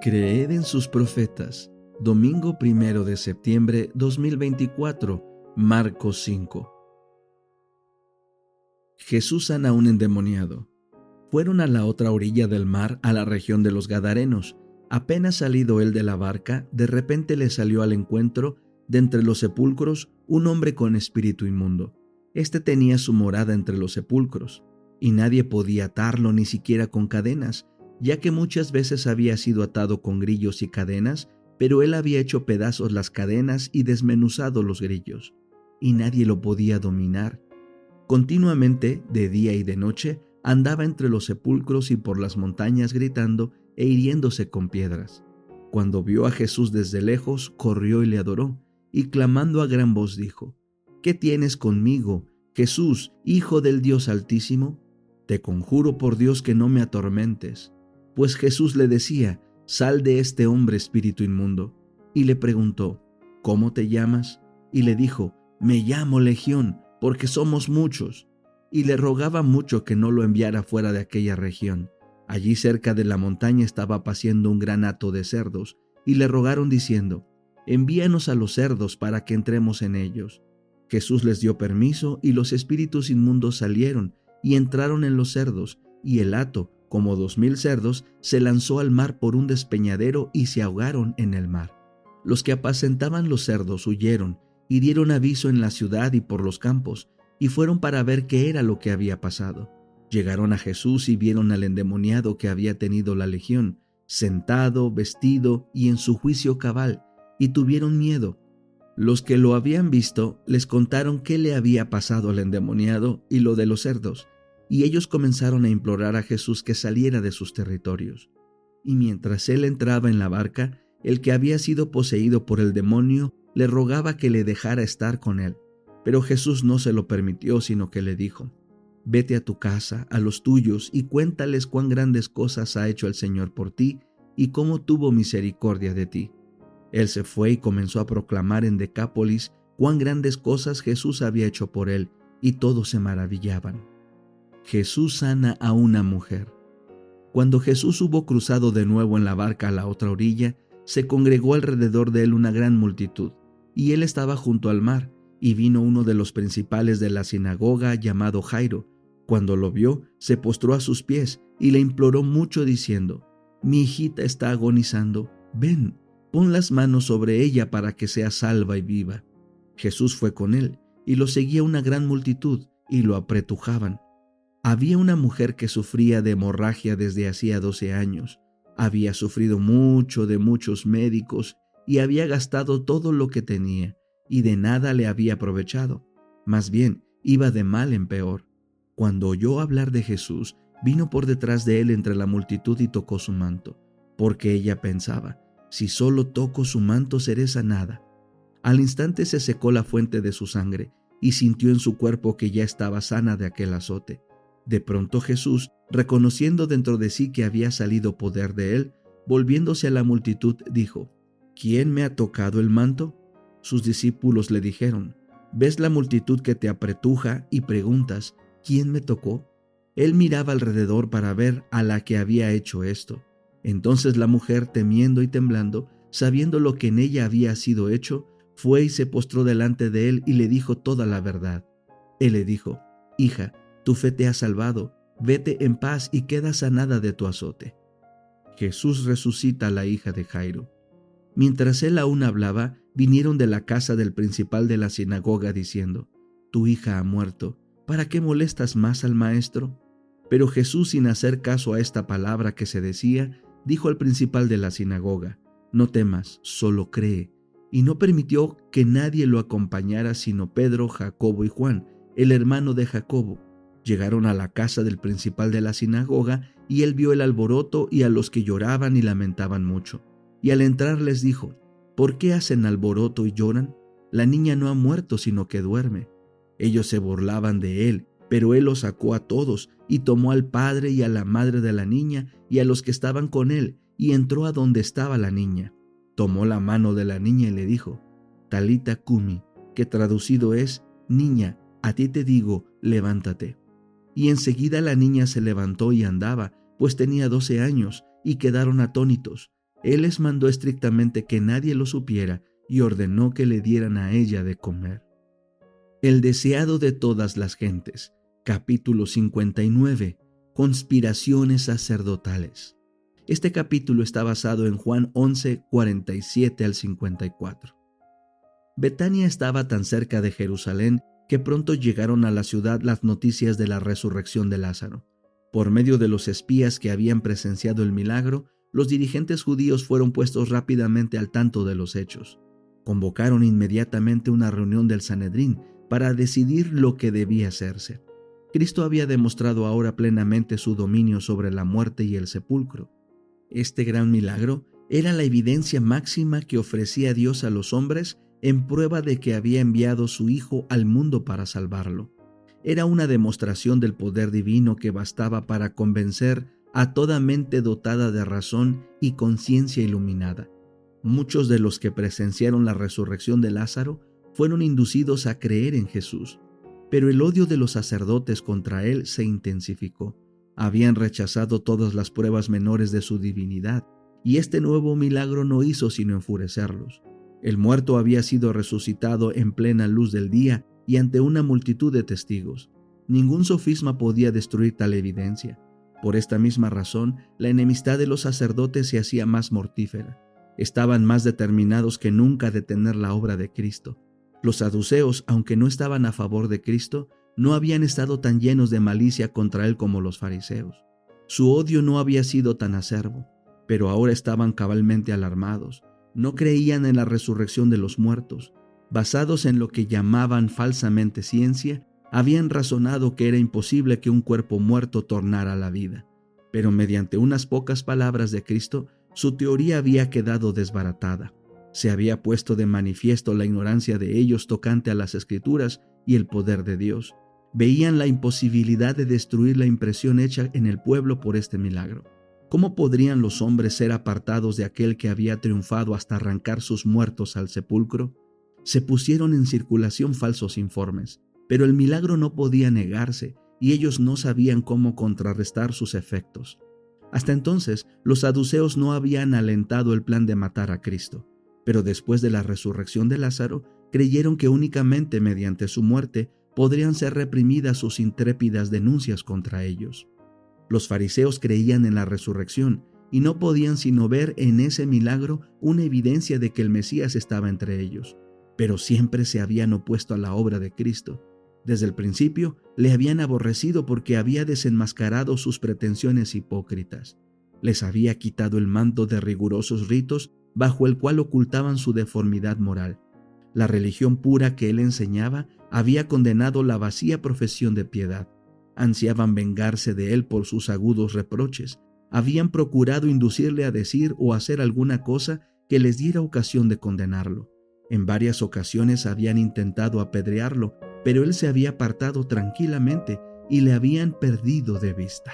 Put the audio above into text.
Creed en sus profetas. Domingo 1 de septiembre 2024, Marcos 5. Jesús sana a un endemoniado. Fueron a la otra orilla del mar, a la región de los Gadarenos. Apenas salido él de la barca, de repente le salió al encuentro, de entre los sepulcros, un hombre con espíritu inmundo. Este tenía su morada entre los sepulcros, y nadie podía atarlo ni siquiera con cadenas, ya que muchas veces había sido atado con grillos y cadenas, pero él había hecho pedazos las cadenas y desmenuzado los grillos, y nadie lo podía dominar. Continuamente, de día y de noche, andaba entre los sepulcros y por las montañas gritando e hiriéndose con piedras. Cuando vio a Jesús desde lejos, corrió y le adoró, y clamando a gran voz dijo: ¿Qué tienes conmigo, Jesús, Hijo del Dios Altísimo? Te conjuro por Dios que no me atormentes. Pues Jesús le decía: Sal de este hombre, espíritu inmundo. Y le preguntó: ¿Cómo te llamas? Y le dijo: Me llamo Legión, porque somos muchos. Y le rogaba mucho que no lo enviara fuera de aquella región. Allí cerca de la montaña estaba paciendo un gran hato de cerdos, y le rogaron diciendo: Envíanos a los cerdos para que entremos en ellos. Jesús les dio permiso, y los espíritus inmundos salieron y entraron en los cerdos, y el hato, como 2000 cerdos, se lanzó al mar por un despeñadero y se ahogaron en el mar. Los que apacentaban los cerdos huyeron y dieron aviso en la ciudad y por los campos, y fueron para ver qué era lo que había pasado. Llegaron a Jesús y vieron al endemoniado que había tenido la legión, sentado, vestido y en su juicio cabal, y tuvieron miedo. Los que lo habían visto les contaron qué le había pasado al endemoniado y lo de los cerdos, y ellos comenzaron a implorar a Jesús que saliera de sus territorios. Y mientras él entraba en la barca, el que había sido poseído por el demonio le rogaba que le dejara estar con él. Pero Jesús no se lo permitió, sino que le dijo: Vete a tu casa, a los tuyos, y cuéntales cuán grandes cosas ha hecho el Señor por ti y cómo tuvo misericordia de ti. Él se fue y comenzó a proclamar en Decápolis cuán grandes cosas Jesús había hecho por él, y todos se maravillaban. Jesús sana a una mujer. Cuando Jesús hubo cruzado de nuevo en la barca a la otra orilla, se congregó alrededor de él una gran multitud, y él estaba junto al mar, y vino uno de los principales de la sinagoga llamado Jairo. Cuando lo vio, se postró a sus pies y le imploró mucho diciendo: Mi hijita está agonizando, ven, pon las manos sobre ella para que sea salva y viva. Jesús fue con él, y lo seguía una gran multitud, y lo apretujaban. Había una mujer que sufría de hemorragia desde hacía 12 años. Había sufrido mucho de muchos médicos y había gastado todo lo que tenía, y de nada le había aprovechado. Más bien, iba de mal en peor. Cuando oyó hablar de Jesús, vino por detrás de él entre la multitud y tocó su manto, porque ella pensaba: si solo toco su manto seré sanada. Al instante se secó la fuente de su sangre y sintió en su cuerpo que ya estaba sana de aquel azote. De pronto Jesús, reconociendo dentro de sí que había salido poder de él, volviéndose a la multitud, dijo: ¿Quién me ha tocado el manto? Sus discípulos le dijeron: ¿Ves la multitud que te apretuja y preguntas: ¿Quién me tocó? Él miraba alrededor para ver a la que había hecho esto. Entonces la mujer, temiendo y temblando, sabiendo lo que en ella había sido hecho, fue y se postró delante de él y le dijo toda la verdad. Él le dijo: Hija, tu fe te ha salvado, vete en paz y queda sanada de tu azote. Jesús resucita a la hija de Jairo. Mientras él aún hablaba, vinieron de la casa del principal de la sinagoga diciendo: Tu hija ha muerto, ¿para qué molestas más al maestro? Pero Jesús, sin hacer caso a esta palabra que se decía, dijo al principal de la sinagoga: No temas, solo cree. Y no permitió que nadie lo acompañara sino Pedro, Jacobo y Juan, el hermano de Jacobo. Llegaron a la casa del principal de la sinagoga, y él vio el alboroto y a los que lloraban y lamentaban mucho. Y al entrar les dijo: ¿Por qué hacen alboroto y lloran? La niña no ha muerto, sino que duerme. Ellos se burlaban de él, pero él los sacó a todos, y tomó al padre y a la madre de la niña y a los que estaban con él, y entró a donde estaba la niña. Tomó la mano de la niña y le dijo: Talita cumi, que traducido es: Niña, a ti te digo, levántate. Y enseguida la niña se levantó y andaba, pues tenía 12 años, y quedaron atónitos. Él les mandó estrictamente que nadie lo supiera y ordenó que le dieran a ella de comer. El deseado de todas las gentes. Capítulo 59. Conspiraciones sacerdotales. Este capítulo está basado en Juan 11, 47 al 54. Betania estaba tan cerca de Jerusalén que pronto llegaron a la ciudad las noticias de la resurrección de Lázaro. Por medio de los espías que habían presenciado el milagro, los dirigentes judíos fueron puestos rápidamente al tanto de los hechos. Convocaron inmediatamente una reunión del Sanedrín para decidir lo que debía hacerse. Cristo había demostrado ahora plenamente su dominio sobre la muerte y el sepulcro. Este gran milagro era la evidencia máxima que ofrecía Dios a los hombres en prueba de que había enviado su Hijo al mundo para salvarlo. Era una demostración del poder divino que bastaba para convencer a toda mente dotada de razón y conciencia iluminada. Muchos de los que presenciaron la resurrección de Lázaro fueron inducidos a creer en Jesús, pero el odio de los sacerdotes contra él se intensificó. Habían rechazado todas las pruebas menores de su divinidad, y este nuevo milagro no hizo sino enfurecerlos. El muerto había sido resucitado en plena luz del día y ante una multitud de testigos. Ningún sofisma podía destruir tal evidencia. Por esta misma razón, la enemistad de los sacerdotes se hacía más mortífera. Estaban más determinados que nunca a detener la obra de Cristo. Los saduceos, aunque no estaban a favor de Cristo, no habían estado tan llenos de malicia contra él como los fariseos. Su odio no había sido tan acerbo, pero ahora estaban cabalmente alarmados. No creían en la resurrección de los muertos. Basados en lo que llamaban falsamente ciencia, habían razonado que era imposible que un cuerpo muerto tornara a la vida. Pero mediante unas pocas palabras de Cristo, su teoría había quedado desbaratada. Se había puesto de manifiesto la ignorancia de ellos tocante a las Escrituras y el poder de Dios. Veían la imposibilidad de destruir la impresión hecha en el pueblo por este milagro. ¿Cómo podrían los hombres ser apartados de aquel que había triunfado hasta arrancar sus muertos al sepulcro? Se pusieron en circulación falsos informes, pero el milagro no podía negarse y ellos no sabían cómo contrarrestar sus efectos. Hasta entonces, los saduceos no habían alentado el plan de matar a Cristo, pero después de la resurrección de Lázaro, creyeron que únicamente mediante su muerte podrían ser reprimidas sus intrépidas denuncias contra ellos. Los fariseos creían en la resurrección y no podían sino ver en ese milagro una evidencia de que el Mesías estaba entre ellos, pero siempre se habían opuesto a la obra de Cristo. Desde el principio le habían aborrecido porque había desenmascarado sus pretensiones hipócritas. Les había quitado el manto de rigurosos ritos bajo el cual ocultaban su deformidad moral. La religión pura que él enseñaba había condenado la vacía profesión de piedad. Ansiaban vengarse de él por sus agudos reproches. Habían procurado inducirle a decir o hacer alguna cosa que les diera ocasión de condenarlo. En varias ocasiones habían intentado apedrearlo, pero él se había apartado tranquilamente y le habían perdido de vista.